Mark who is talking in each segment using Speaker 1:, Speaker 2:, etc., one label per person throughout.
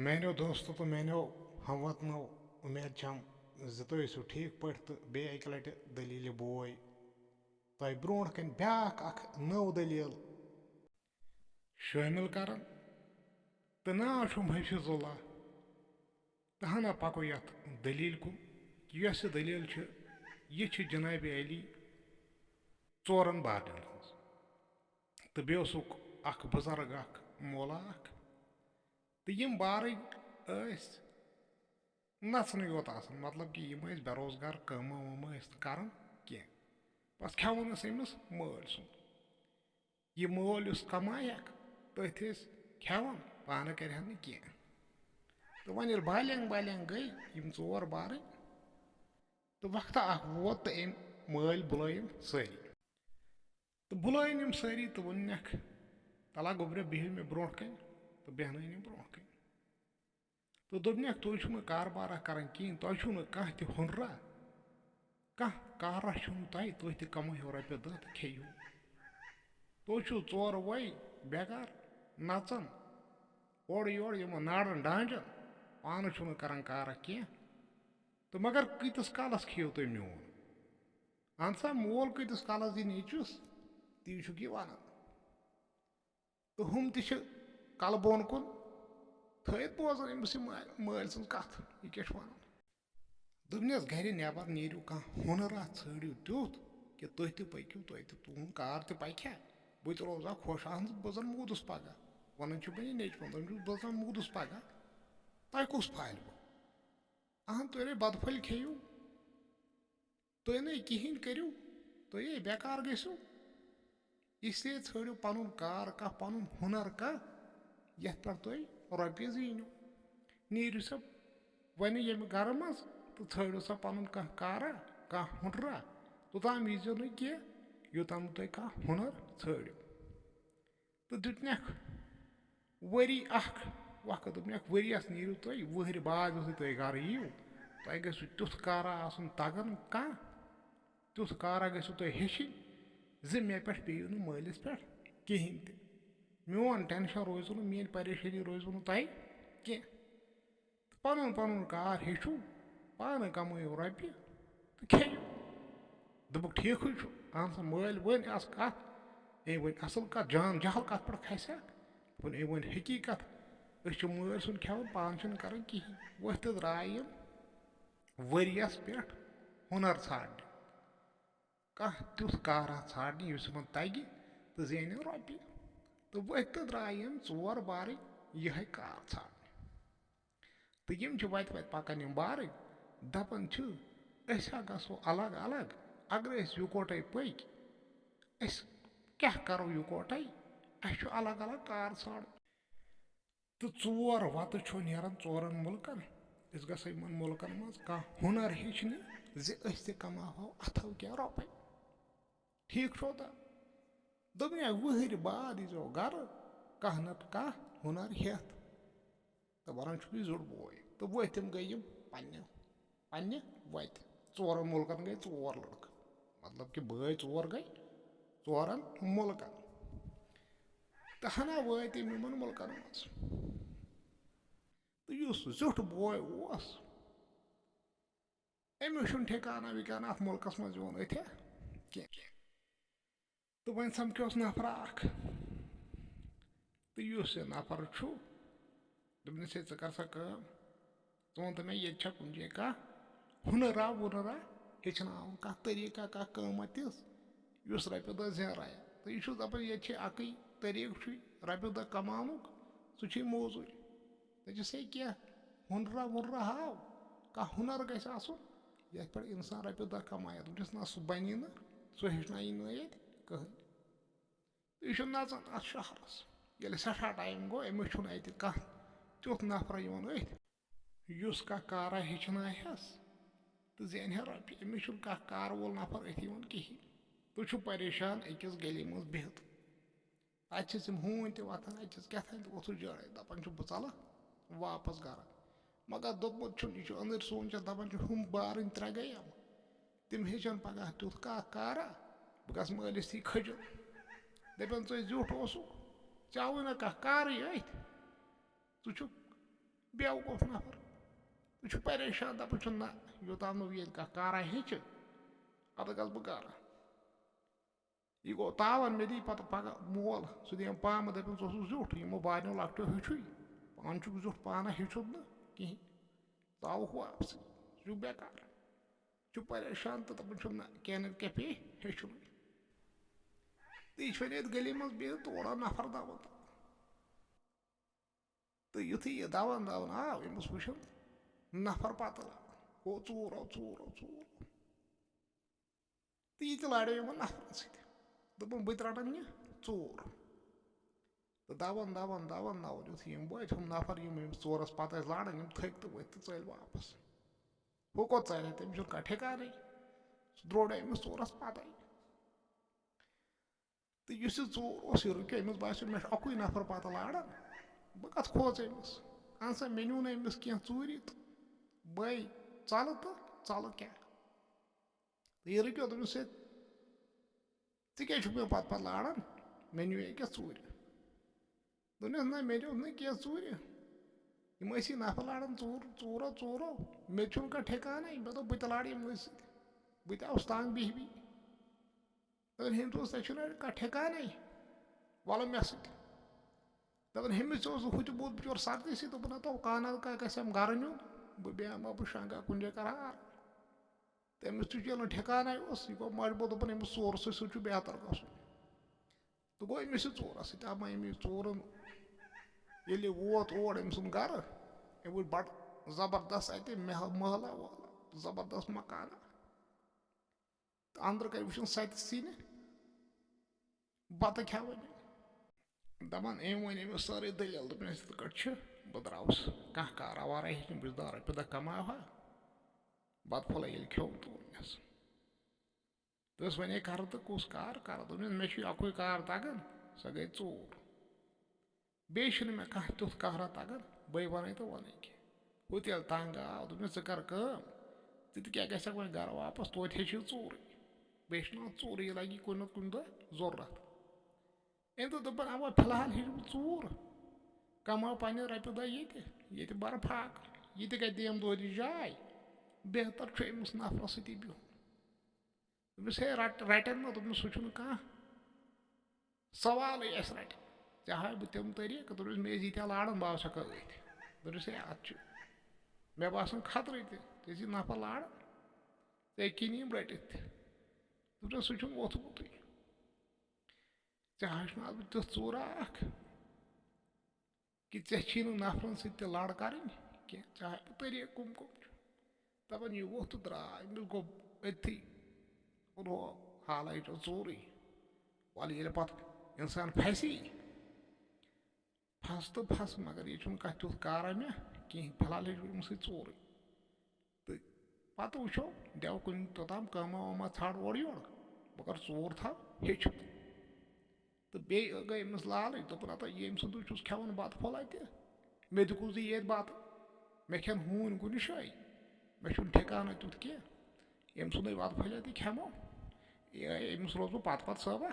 Speaker 1: मैंने दोस्तों तो मैंने हम वतनो उम्मीद छम जो ठीक पे तो बे अक लट दलील बोय तह ब्रो कन ब्याक नव दलील शामिल कर तो नाव छुम हफिजुल्ला तहना पको ये दलील कुन कि यह दलील यह जनाब अली चोरन बारन तो बेक बुजुर्ग मोला तो यम बारन नचन योत मतलब कि यम बेरोजगार कम वम कर कह बस खेवन अमिस मल सुन यह मल कमायक तथ खेवन पान कर कह तो वन बालंग बालंग गई चोर बार तो वक्ता वोत तो अम मल बुलायन सारी तो बुलायन सारी तो वनक तला गोब्रे बिह मे ब्रो कन तो बेहन ब्रो कन तो दोपनक तुम कारबारा कर कहें तुम कह हुनरा कह कारा तुह तुह कमो रोपे दह तो खेो तुम चोर वै बेकार नचन ओर योर नाड़न डांजन पान कर कारा कह तो मगर कतिस कालस खेो तुम मोन अहन सा मोल कतिस कालस दी नीचुस ती यह वन तो हम तलबोन कुन थत बोजान अमिस मल सज कथ यह क्या वन दोपनस घर नबर नीरू कह हुनर षड़ू तुथ कि तुह तकिव तुह तुहद कार पक्या बह रोजा खुश अहन बह जन मूदस पगह वन बह नचुन बह जन मूदस पगह तह कुस फाल बह अहन तुह बदफल खेव तुह न कहें करू तुह बेकार गु इसलिए षड़ू पन कार कह पन हुनर कह ये पे तुह रोपये जीनो नीरू सा वन ये गर मज तो षड़ू सा पन कह कारा कह हुनरा तोताम यीजो न कह योताम तुह कह हुनर षड़ू तो दुतनक वरी वक्त दोपनक वरियस नीरू तुह वहर बाद यु तुह गर यीव तुह गु तुथ कारा आसन तगन कह तुथ कारा गु तुह हेचिन ज मे पे पेयू न मालिस पे कहें त मोन टेंशन रोजो नो मेन परेशानी रोजो नो तह कह पन पन कार हेचु पान कमो रोपये तो खेयो दोपक ठीक अहन सा मल वन अस कथ वन असल कथ जान जहल कथ पे खसा वन वन हकीकत मल सुन खेवन पान कर कहें वथ तो द्राय वरियस पे हुनर ाड़ने कह तुथ कारा ाड़ने तगि तो जेन रोपये तो वथ तो द्राय चोर बार यह कार ाड़ने तो यम वत वत पकान बार दपान गो अलग अलग अगर इकोटे पक क्या करो इकोटे अस अलग अलग कार ाड़ तो चोर वत नान चोरन मुल्कन गो मुल्कन मज कह हुनर हेचने जे कमाहो अथो क्या रोपे ठीक छो तो दोपन वहर बाद यीजो गर कह नत कह हुनर हेत तो वन जोड़ बोय तो वम गई पन्ने वत चोरन मुल्कन गई चोर लड़क मतलब कि बय चोर गई चोरन मुल्कन तो हना वत यमन मुल्कन मज तो जुट बोय अमिस ठिकाना विकाना अथ मुल्कस मज योन अथ्या कह तो वन समखोस नफर तो यह नफर दोपनस े कर सा कम वन तो मे ये कुन जाए कह हुनरा वुनरा हेचन कह तरीका कह कमतिस रोपये दह जेराया तो यह दपान ये अक तरीक रोपये दह कमानुक सह मोजूर दस क्या हुनरा वुनरा हाव कह हुनर गस ये पे इंसान रोपये दह कमाया दोपनस ना सह बनी ना सह हेचन ये कहें तो यह नचान अ शहरस ये सठा टाइम गो अमिस कह तुथ नफर अथ कह कारा हेचनस तो जेन रोपये अमिस कह कार वोल नफर अथ कहें तुम परेशान अकिस गली मज बिहत तम हून तथान अकिस क्या वोथु जड़े दपान बह चल वापस गर मगर दोपमुत यह अंदर सोचान दपान हम बार त्रे गई तम हेचन पगह तुथ कह कारा बह गस मालिस थी खजल दपान जुट े ना कह कार अथ बेवकूफ नफर तू परेशान दपान ना योताम ये कारा हेच अद गस बह गर यह गो तावन मे दी पत पगह मोल सह दियम पाम दपन जुठ यमो बारियों लकटो हेचु पान जुठ पाना हेचुद न कहें तावुक वापस बेकार चु परेशान तो दपान ना क्या क्या पे हेचुन तो यह गली मज बिह तोड़ा नफर दवन तो युथी यह दवन दवन आव यमस वुन नफर पत गो चूर चूर चूर तो यह लड़े यमन नफरन सपन बह रटन यह चूर तो दवन दवन दवन दवन युथी बच हम नफर चोरस पत लड़न थक तो वथ तो चल वापस हु कोत चल तमिस कह ठिकान सह द्रोड़ अमिस चोरस पत तो इस चोर यह रुक अमिस बो मे अकुई नफर पत लड़न बह कत खोच अमिस अन सा मे नु अमिस कह चूरी तो बे चल तो चल क्या यह रुको दमिस क्या मे पत लड़न मे नु क्या चूर दोनस ना मे नु क्या चूर यम नफर लड़न चूर चूरो चूरो मे कह ठिकान मे दोप बह लड़ यम बह आउस तंग बिह बिह दपन हमिस कह ठिकान वल मे दपन हमिस हु तो बहुत बिचोर सर्दी सी दोपन तो कान गम गर नुन बह बेहमा बह शंगा कुन जगह कर आर तमिस चल ठिकान यह गो मजबूर दोपन अमिस चोर सह बेहतर गसन तो गो अमिस चोरस अब अमिस चोरन ये वोत और अम सुन गर अम वो बड़ जबरदस्त अत महला वहला जबरदस्त मकाना तो अंदर कर वुन सत सिन बत खेवन दपान अम वन अमिस सारे दलील दोपन यथ कट बह द्रावस कह कारा वारा हेचन बह 10 रपे दह कमावा बत फल ये खेव तो वोनस दस वे कर तो कुस कार कर दोपस मे अकुई कार तगन सह गई चोर बे मे कह तुथ कहरा तगन बे वन तो वन कह हु तेल तंग आव दोपस कर क्या गक वो गर वापस तोत हे चोर बे चोर यह लगी कुन कुन दह जरूरत अम तो दोपन अब फिलहाल हे चोर कमाओ पन्ने रपे दह ये बर फाक ये गई देम दोरी जाय बेहतर अमिस नफर सती बिहन दोपस हे रटन ना दोपस सह कह सवाल रटन ऐ हाय बह तम तरीक दोपस मे यीत्या लड़न बह आव हेका दोपस हे अत मे बासान खतरे ते नफर लड़न ऐ किन यम रटित दोपस सह वोथमुत हाचन बह तिथ चोरा कि ऐ नफरन सत लड़ कर हाय बह तरीक कुम कुम दपान यह वोथ तो द्राय अमिस गो अथी रो हाला यह चोर वल ये पत इंसान फसी फस तो फस मगर यह कह तुथ कारा मे कह फिलहाल हे अम चोर तो पत वो देव कुन तोताम कमा वमा ाड़ और योर बह कर चोर थव हेच तो बे गई अमिस लालच दोपन अत ये अम सुंद खेवन बत फल अत मे दिकुस ये बत मे खेन हून कुन जाए मे ठिकान तुथ कह अम सुंद बत फल अत खेमो अमिस रोज बह पत सबा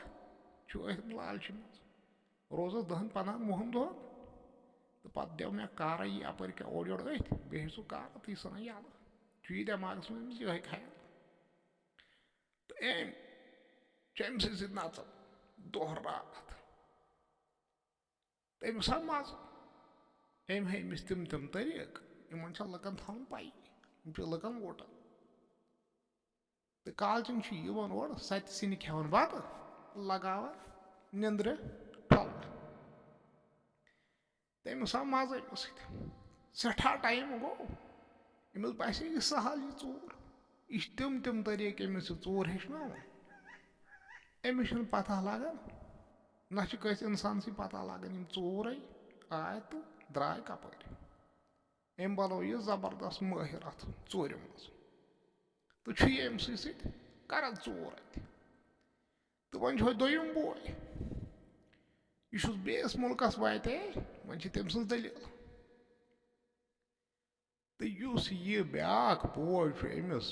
Speaker 1: अथ लालच मज रोजस 10-15 वुहन दहन तो पत देव मे कारा यी अपर क्या और योर अथ बे सह कारा ती सन यल यह दिमागस मे यह ख्याल तो अम सत नचन दह रात तो अमिस आव मज अम हे अमिस तम तरीक इन लुकन थवन पाई लुकन वोटन तो कालचन और सत सिन खेवन बत लगावान निंद्र फल तो अमिस आव मज अमिस सठा टाइम गो अमिस बसे यह सहल यह चोर यह तम तरीक अमिस चोर हेचन अमिस पता लगन ना कस इंसान सी पता लगन चोर आय तो द्राय कपर अम बनो यह जबरदस्त माहिर अत चोर मज तो अम सत कर चोर अत तो वन दोयम बोय यह बेस मुल्कस वाते वन तम सज दलील तो यह ब्याक बोय अमिस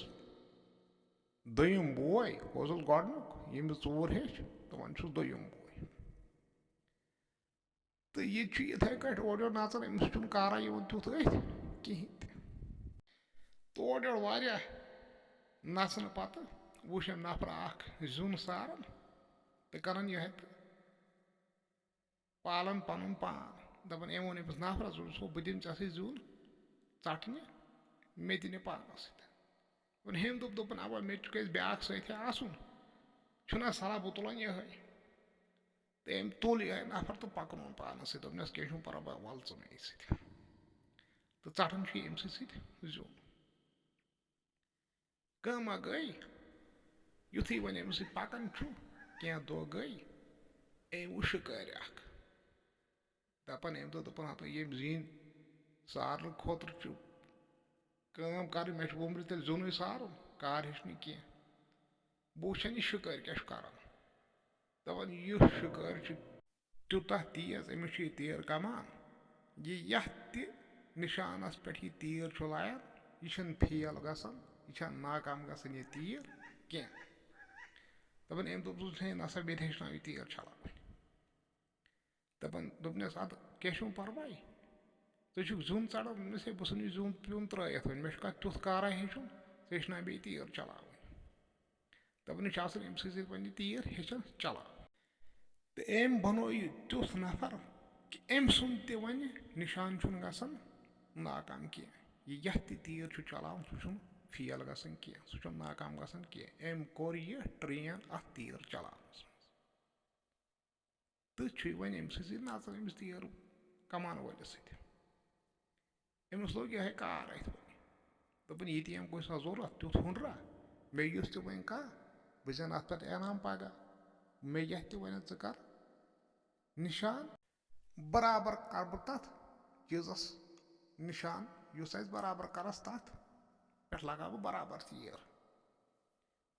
Speaker 1: दोयम बोय वह गोडनुक यमिस चोर हेच तो वन दोयम बोय तो ये इथे कट ओर यो नाचन अमिस चुन कारा यवन तुथ कहीं तोड़ योर वारिया नचन पत वुच नफर जुन सारन तो करन यह पालन पन पान दपान एम वोन अमिस नफरस बह दिम ऐसे जुन चटने मे दिन पानस सत हम दोपन अब मे ब्या सत आसन सलाह बह तुलान यह तो अम तुल यह नफर तो पकन पानस सस क्या परवाह वल च मे सत तो चटान अम जुन कमा गई युथी वन अम पकान क्या दह गई अम वो शिकार दपान अम दोपन हता ये जीन सारन खुतर कम कर मे वोम्र तेल जुन सारुन कार हेच कह बह वुचान यह शिकार क्या कर दपान यह शिकार तूतः तेज अमिस तीर कमान यह निशानस पे यह तीर लायन यह फेल गसान यह नाकाम गसान यह तीर क्या दपान अम दोप नसा मे हेचन यह तीर चलान दपान दोपनस अद क्या परवाह तुम जुन चढ़ान दोपनस बह यह जुन प्यून त्रयित मे कत तुथ कारा हेचुन हेचना बे तीर चलान दपान यह अम सत तीर हेचन चलान तो अम बनो यह तुथ नफर कि अम सुन वन निशान गसान नाकाम कह यह तीर चलान सह फेल गसान कह सह नाकाम गसान कह अम कोर यह ट्रेन अत तीर चलानस तो वन अम नचन अमिस तीर कमान वलिस अमिस लोग यह कार अथ दोपन ये अम कुछ जरूरत तुथ हुनरा मे युस वन कह बह जन अत पे इनाम पगह मे यह वन कर निशान बराबर कर बह तथ चीजस निशान युस बराबर करस तथ पे लगा बह बराबर तीर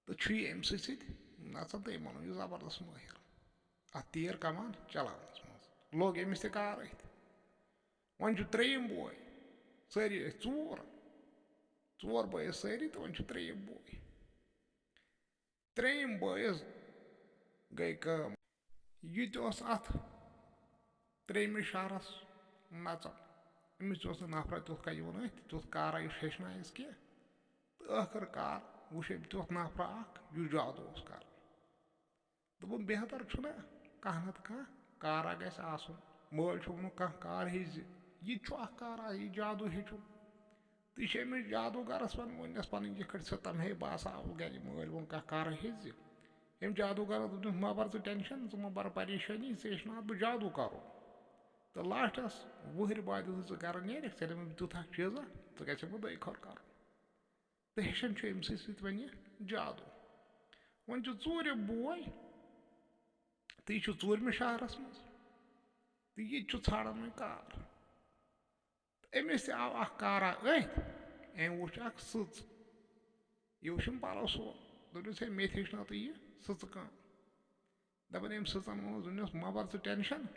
Speaker 1: तो अम सत नचन तो अम यह जबरदस्त माहिर अत तीर कमान चलानस मज लोग अमिस कार अथ वन त्रेयम बोय सारी चोर बयस सारी तो वन त्रेयम बोय त्रेयम बयस गई कम यह अत त्रेयमिस शहरस नचन अमिस नफर तुथ कह वन तुथ कारा हेचनस कह तो आखिरकार वुच अम तुथ नफर यह जादू कर दोपन बेहतर छुना कह नत कह कारा गस आसन मल वोन कह कार हेज यह कारा यह जादू हेचुन तो यह अमिस जादूगरस वनस पन यह सतम हे बस आव गर मल वोन कह कार हेज अम जादूगर दोपनस मा बर टेंशन मा बर परेशानी हेचना बह जादू कर तो लास्टस वहर बाद गर नीर ऐ दप तुथ चीजा तो गो दई खर कर तो हेचन अम वन जादू वन चूरम बोय तो यह चूरम शहरस मज तो ये ाड़न वो कार अमिस आव कारा अथ अम वुच सच यह वुचम पलो सो दोपस मे हेचना तो यह सच कम दपान अम सचन वोनस मा बर टेंशन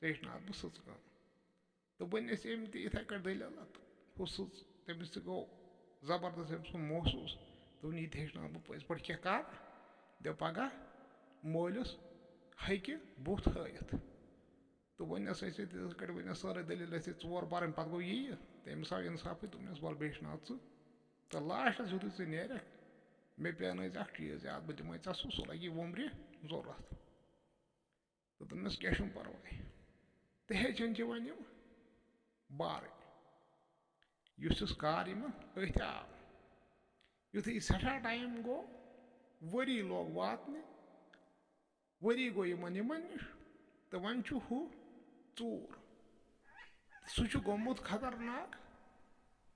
Speaker 1: हेचना बह सच कम तो वन अम इथे कट दलील हु सच तमिस गो जबरदस्त अम सुन महसूस दोपन यह हेचना बह पज पे क्या कर दप पगह मलिस हकि बुथ हयत तो वनस वन सारे दलील चोर बरन पे गो यह तो अमिस आव इंसाफ दोपनस वल बह हेचना तो लास्टस यु नीर मे पे चीज याद बह दिमे सह लगे वोम्र जरूरत तो दोपनस क्या परवाह तो हेचन वन बार युस कार अथ आव युथी सठा टाइम गो वरी लोग वातने वरी गो निश तो वन हु चोर सह गोमुत खतरनाक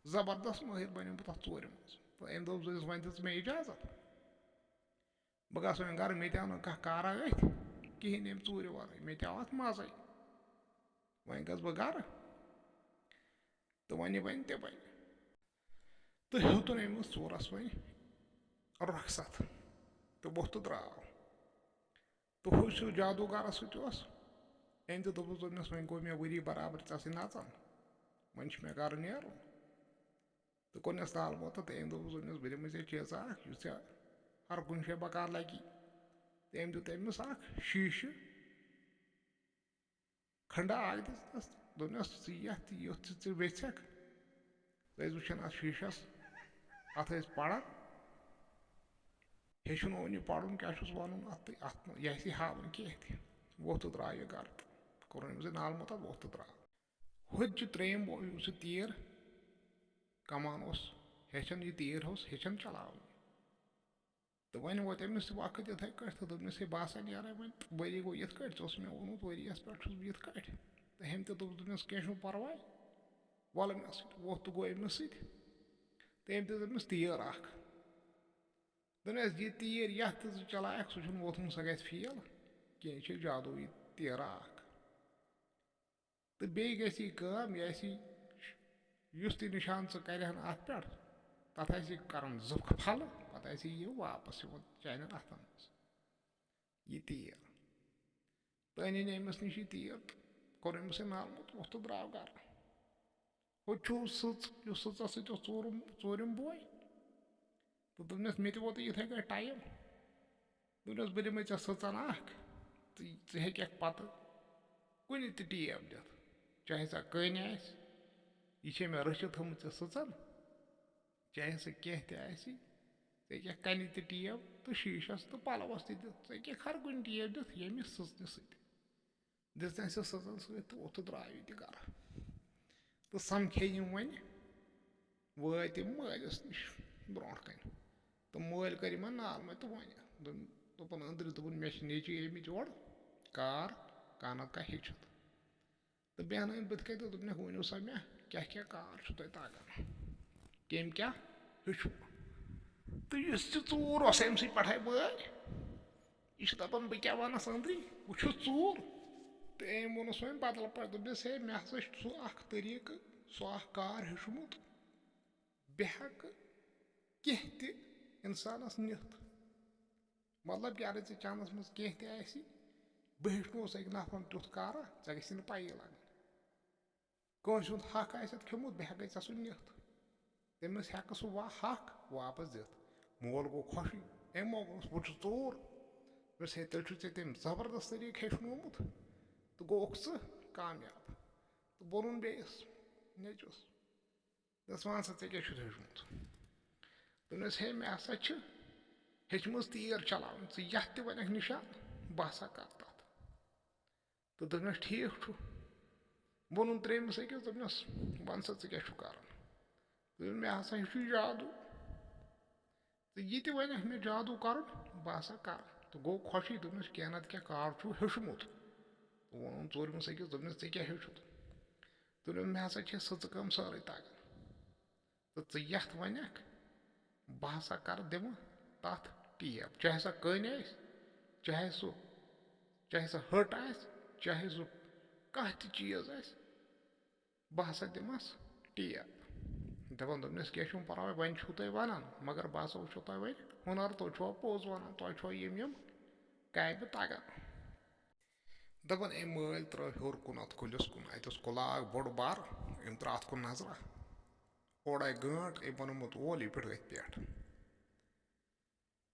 Speaker 1: जबरदस्त माहिर बनो तथ चोर मज तो अम दोप वन दिस मे इजाजत बह गस वन गर मे आव न कह कारा अथ कहें अम चोर वर मे आव अत मजे वन गस बह गर तो वन बन ते बन तो हेतुन अमिस चोरस वन रखसत तो वोथ तो द्राव तो हूँ जादूगर सत अम दोपस वन गो मे वरी बराबर ऐसे नचान वन मे गर नीर तो कोनस ताल मोत तो अम दोपस बह दिम चीजा युस हर कुन शे बकार लगी तो अम दुत अमिस शीश खंडा आग दिस दोनस यथ युथ वेचक वुचान अत शीशस अत पढ़ान हेचुन ओन पढ़न क्या वन अत यह हावन कह वो तो द्राव यह गर कोर नाल मत वो तो द्राव हुत त्रेम तीर कमान हेचन यह तीर हेचन चलावन तो वन वो अमिस वक्त इथे कट तो दोपस हे बह नीर वन वरी गो ये मे वोनमुत वरियस पे ये तो हम दोपस कह पर्वा वल मे वो तो गो अमिस तम दोपस तीर दोपस यह तीर यथ चलाक सह वोथमुत सह ग फेल कह जादुई तीर तो बे यह निशान च कर अत पे तथ कर जुख फल पत यह वापस चान अथन यह तीर तो अन अमिस नश तीर कोर अमिस नाल मत वो तो द्राव गर हु सच सोरम बोय तो दोपस मे वोत इथे कट टाइम दोपस बह दिमे सचन हेक पत कुन टेप दिथ चाहे सह कन यह मे रचित थी सचन चाहे सह कह हेक कन टेप तो शीशस तो पलवस हेक हर कुन टेप दिथ ये सचन दिस सचन सत वो तो द्राव यह गर तो समखे वन वत मालिस नश ब्रो कन तो मल कर नाल मत तो वन दोपन अंदर दोपन मे नेची आमित और कार कानत का हेचित तो बेहन बुत कन तो दोपन वनो सा मे क्या क्या कार तगन कम क्या हेचु तो इस चूर अम पे बल यह दपान बह क्या वनस अंदरी वह चूर तो अम वोनस वो बदल पे दोपस हे मे हसा सह तरीक सह कार हेचमुत बह हेक कह त इंसानस निथ मतलब कि अगर ऐ चंदस मज कह बह हेचनोस अक नफर तुथ कारा ऐ गि पी लगन कंस हुंद हक आसत खियोमुत बह हेक ऐ सह निथ तमिस हेक सह हक वापस दिथ मोल गो खुशी अमो वो चोर दोपस हे तेल ऐ जबरदस्त तरीक हेचनोमुत तो गोक कामयाब तो वोन बेस नेचुस दस वन सा ऐ क्या हेचमुत दोपस हे मे हसा हेचम तीर चलावन यथ त वनक निशान बह हसा कर तथ तो दोपस ठीक वोन त्रेमिस अकिस दोपनस वन सा ऐ क्या कर दोपन मे हसा हेचु जादू तो यह वनक मे जादू कर बह हसा कर तो गो खुशी दोपनस कह नत क्या कार हेचमुत तो वोन चोरमिस अकिस दोपनस ऐ क्या हेचुत दोपन मे हसा सच कम सारे तगन तो यथ वनक बह हसा कर दिम तथ टेप चाहे सह कन चाहे सह हट चाहे सह कह चीज बह हसा दिमस टेप दपान दोपनस क्या पर्वा वन तुह वनान मगर बह हसा वो तुह वन हुनर तुह पोज वन तुह यम काम तगन दपान अम मल त्रो हर कुन अत कुलिस कुन अत कुलाग बोड़ बार अम त्रो अत कुन नजर ओर आई गंट अम बनोमुत वोल यह पे अथ पे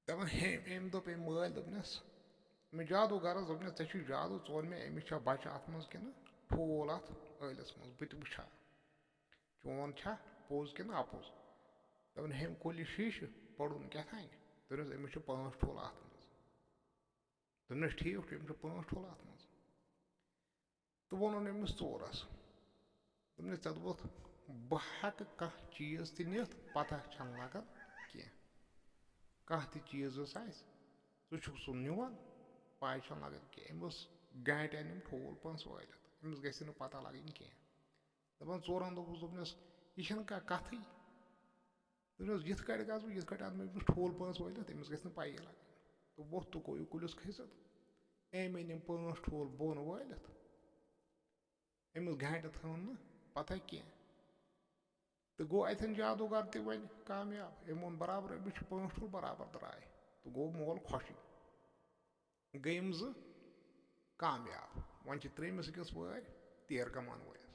Speaker 1: दपान अम दोप अम मल दोपनस मे जादू गरस दोपनस ऐ जादू चोन मे अमिस बच्चे अत मज कि ठूल अत ٲलस मज बह वुचा चोन पोज कि अपोज दपान हम कुल शीश पड़न क्या दोपनस अमिस 5 ठूल अत मज दोपनस ठीक अमिस 5 ठूल अत मज तो वोन अमिस चोरस दोपनस ऐ दोपुथ बह हेक कह चीज निथ पता छन लगन कह कह चीज सह नुवन पाई छन लगन कह अम गांट अनिम ठूल पंस वालित अमिस गि पता लगन कह दपान चोरन दोपनस यह कथ दोपनस यथ कट गस बह यथ अन अमिस ठूल पंस वालित अमिस गि पी लगन तो वोथ तो गो कुलिस खसित अम अनिम 5 ठूल बोन वालित अमिस घाट थन पता कह तो गो अथन जादूगर त वन कामयाब अम वोन बराबर अमिस 5 ठूल बराबर द्राय तो गो मोल खुशी गयम कामयाब वन त्रेमिस अकिस वार तीर कमान वलिस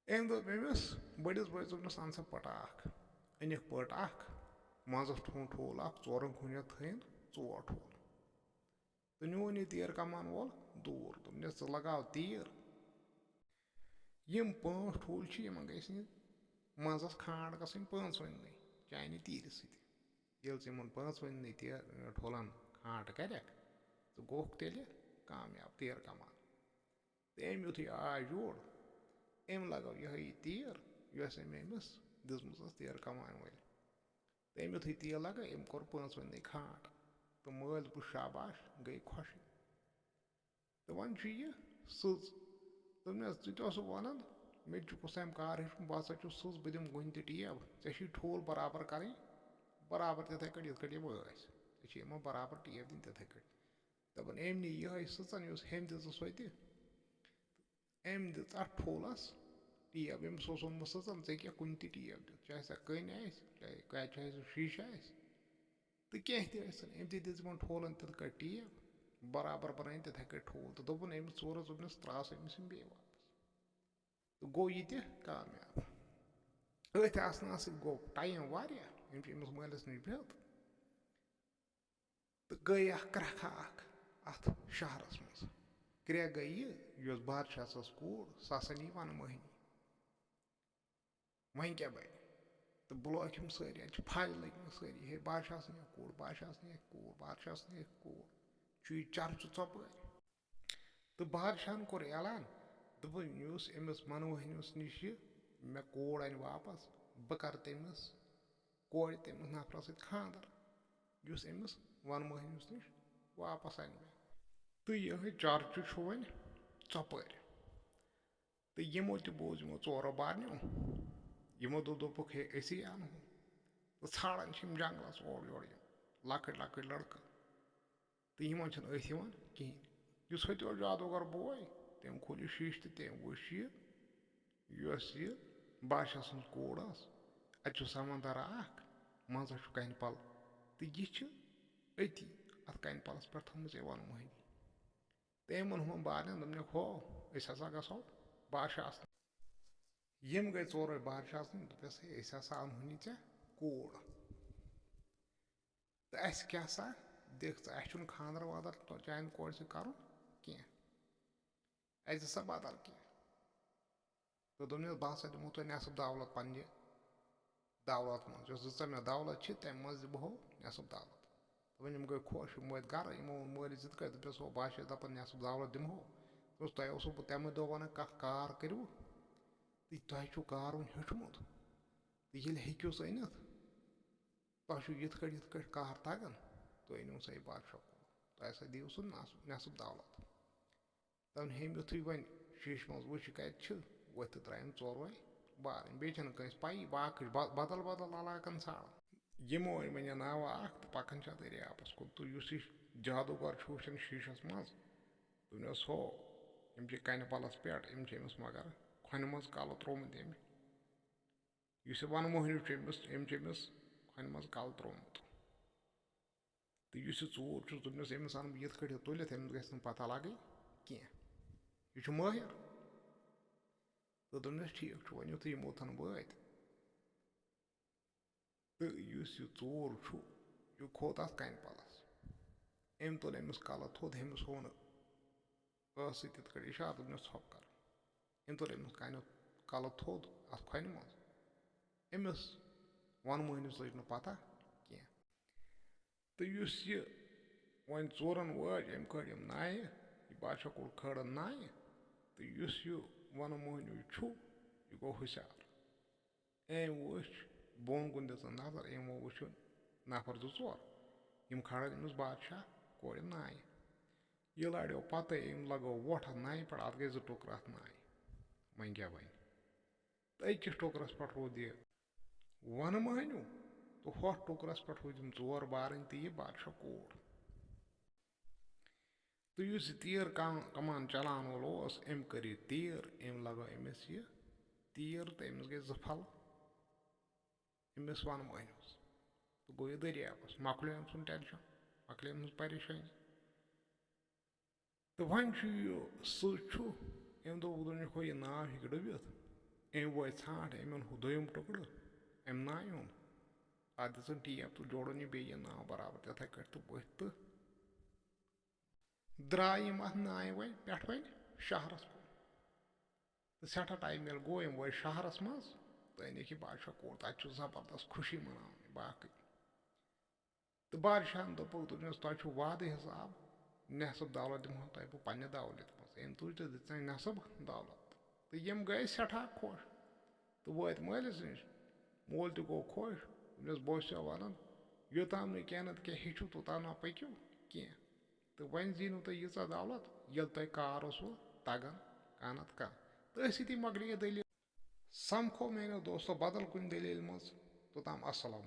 Speaker 1: अम दोप अमिस बड़िस बस दोपनस अन सा पट अनिक पट मजस ठूल ठूल चोरन खुन थन 4 ठूल तो न्यून ये तीर कमान वोल दूर दोपनस च लगाव तीर यम पांच ठूल गई मजस खांड गई पांचवन चाने तीर सन पांचवन ठूलन खांड कर गोख तेल कामयाब तीर कमान तो अम युथ आय योर अम लगाव यह तीर अमिस दिजम तीर कमान वल तो अम युथ तीर लगा अम कोर पांचवन खांड तो मल बु शाबाश गई खुश तो वन यह सज दोपस वन मे चुकस अम कार हेचुन बह सज बह दिम गुन टेब ऐ ठूल बराबर कर बराबर तथे कट ये यमो बराबर टेब दिन तथे कट दपन अम नी यह सचन हम दिस सो अम दिस अ ठूलस टेब अमिस वोनमुत सचन क्या कुन टेब दित चाहे सह कन चाहे सह शीश तो कह अम दिमन ठूलन तथ कट टेब बराबर बन तथे कट ठूल तो दोपन अमिस चोरस दोपनस त्रास अमिस बे वापस तो गो यह कामयाब अथ आसन गो टाइम वारिया अमिस मालिस नश बिहत तो गई क्रख अथ शहरस मज क्रे गई यह बादशाह कूर सह नी वन मोहनी वन क्या बन तो ब्लॉक सारी अत फल लगे सारी हे बादशाह कूर बादशाह कूर बादशाह कूर चु चर्च चपर तो बादशाह कोर ऐलान दोपन अमिस मनमोहनिस नश मे कोर अन वापस बह कर तमिस कोर तमिस नफरस सत खानदर अमिस मनमोहनिस नश वापस अन मे तो यह चर्च वन चपर तो यमो बोज यमो चोरो बारनो यमो दोपुक हे असी अनहो तो ाड़ान जंगलस ओर योर लकट लकट लड़क तो यमन कहें इस हत्यो जादूगर बोय तम खोल शीश तो तम वुच यह बादशाह सज कोर अत समंदर मज कन पल तो यह अति अत कन पलस पे थमज वन मोहनी तो अम वोन बारन दोपन हो हसा गो बादशाह यम गई चोर बादशाह दोपस हसा अनहोनी ऐ कोर तो अस क्या सा देख अन खानदर वादर चान कोर सत कर कह सा बदल कह तो दोपनस बह हसा दिमो तुह नसब दौलत पन्ने दौलत मज दिता मे दौलत तम मज दिमहो नसब दौलत दोपन यम गई खुश मत गर यमो वोन मालिस जित कत दोपस हो बादशाह दपान नसब दौलत दिमहो तुह तमें दह वन कह कार करू तुह कार हेचमुत तो ये हेक्यू अनित तुह यथ कट कार तगन तो अनु सा यह बादशाह को तुह हसा दिव सह नसब दौलत तन हम युथु वन शीश मज वुच कत वथ त्रायन चोरवे बारन बे पाई बाकी बदल बदल इलाकन ाड़न यमो वन नाव तो पकान दरियाबस कुन तो जादूगर वुचान शीशस मज दोपनस हो यम कन पलस पे अमिस मगर खन मज कल त्रोमुत वन मोहनी अमिस खन मज कल त्रोमुत तो चोर दोपनस अमिस अन बह कट तुलित अमिस गि पता लगन कह यह माहिर तो दोपनस ठीक वन युथ यम ओथन वात तो यह चोर यह खोत अत कन पलस अम तुल अमिस कल थोद अमिस हो इत कट इशार दोपनस थप कर अम तुल अमिस कल थोद अत खन मज अमिस वन मोहनिस लग न पता कह तो यह वन चोरन वाज अम कड़ नाय यह बादशाह कोर खड़न नाय तो यह वन मोहनी यह गो हुशार अम वुच बोन कुन दिस नजर अमो वुच नफर जो चोर यम खड़न अमिस बादशाह कोर नाय यह लड़ो पत अम लगो वोट अत नाय पे अत गई 2 टुकर अत नाय वन क्या बन तो अकिस टुकरस पे रोद यह वन मोहनी तो हथ टुकरस पे रोदम चोर बारन तो यह बादशाह कोर तो तीर कमान चलान वोल अम कर तीर अम लगो अमिस यह तीर तो अमिस गई 2 फल अमिस वन मोहनिस तो गो यह दरियाबस मकलो अम सुन टेंशन मकल अम परेशानी तो वन यह सच अम दोप यह नाव हे डुबित अम वो ाट अम हु दोम टुकड़ अम नाय हूं अत दिन टेब तो जोड़न यह बे नाव बराबर तथे कट तो बथ तो द्राय यम अथ नाय वै पेठ वै शहरस कुन तो सठा टाइम ये गो यम वै शहरस मज तो अनिक यह बादशाह कोर तत जबरदस्त खुशी मनाने बाकी तो बादशाह दोपक दोपस तुम वाद हिसाब नेसब दौलत दिमो तुम बह पन्ने दौलत मज अम तुज तो दित नेसब दौलत तो यम गए सठा खुश तो वत मालिस नश मोल तो गो खुश उनस बोसो वन योताम न क्या नत क्या हेचु तोताम ना पक्यू कह तो वन जीनो तुम यीचा दौलत ये तुम कार वो तगन कह नत कह तो मकल यह दलील समखो मेनो दोस्तों बदल कुन दलील मज तोताम अस्सलाम।